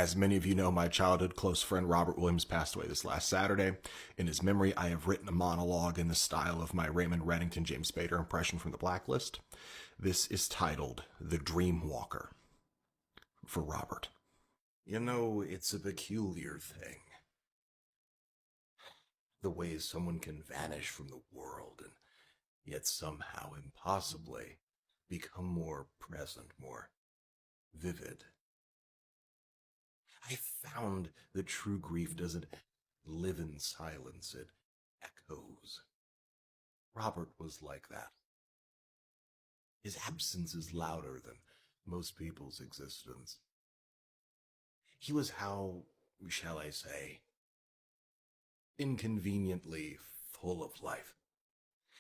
As many of you know, my childhood close friend Robert Williams passed away this last Saturday. In his memory, I have written a monologue in the style of my Raymond Reddington James Spader impression from The Blacklist. This is titled The Dream Walker for Robert. You know, it's a peculiar thing. The ways someone can vanish from the world and yet somehow impossibly become more present, more vivid. I found that true grief doesn't live in silence, it echoes. Robert was like that. His absence is louder than most people's existence. He was how, shall I say, inconveniently full of life.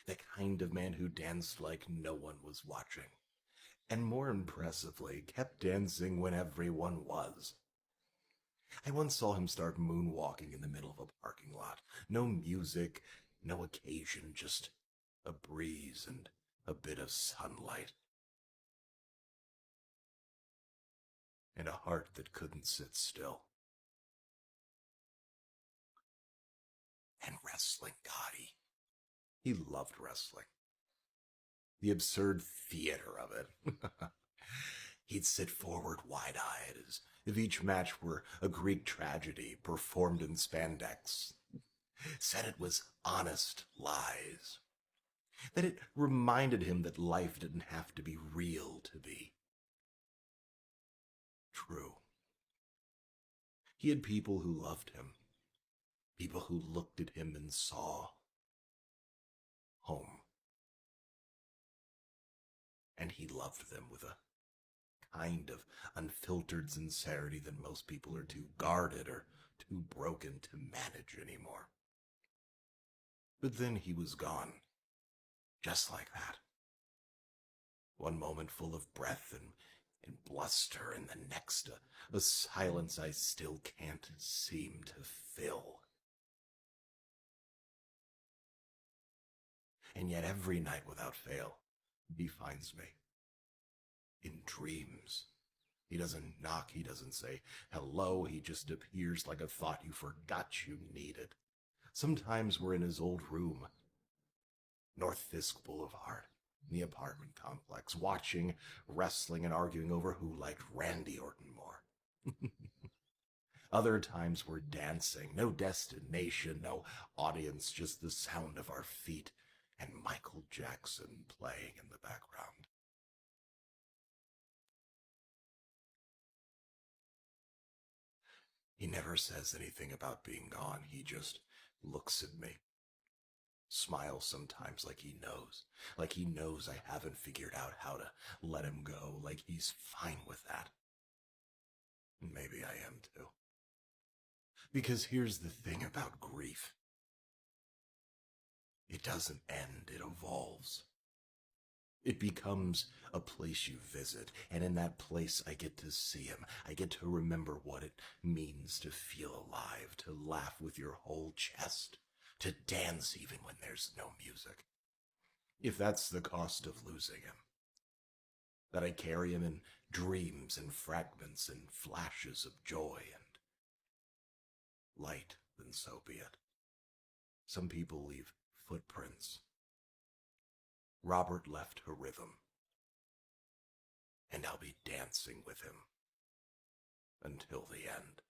The kind of man who danced like no one was watching. And more impressively, kept dancing when everyone was. I once saw him start moonwalking in the middle of a parking lot. No music, no occasion, just a breeze and a bit of sunlight. And a heart that couldn't sit still. And wrestling, God, he loved wrestling. The absurd theater of it. He'd sit forward wide-eyed as if each match were a Greek tragedy performed in spandex. Said it was honest lies. That it reminded him that life didn't have to be real to be true. He had people who loved him. People who looked at him and saw home. And he loved them with a kind of unfiltered sincerity that most people are too guarded or too broken to manage anymore. But then he was gone, just like that. One moment full of breath and bluster, and the next a silence I still can't seem to fill. And yet every night without fail, he finds me. In dreams. He doesn't knock, he doesn't say hello, he just appears like a thought you forgot you needed. Sometimes we're in his old room, North Fisk Boulevard, in the apartment complex, watching wrestling and arguing over who liked Randy Orton more. Other times we're dancing, no destination, no audience, just the sound of our feet and Michael Jackson playing in the background. He never says anything about being gone. He just looks at me. Smiles sometimes like he knows I haven't figured out how to let him go, like he's fine with that. Maybe I am too. Because here's the thing about grief. It doesn't end, it evolves. It becomes a place you visit, and in that place I get to see him. I get to remember what it means to feel alive, to laugh with your whole chest, to dance even when there's no music. If that's the cost of losing him, that I carry him in dreams and fragments and flashes of joy and light, then so be it. Some people leave footprints. Robert left a rhythm, and I'll be dancing with him until the end.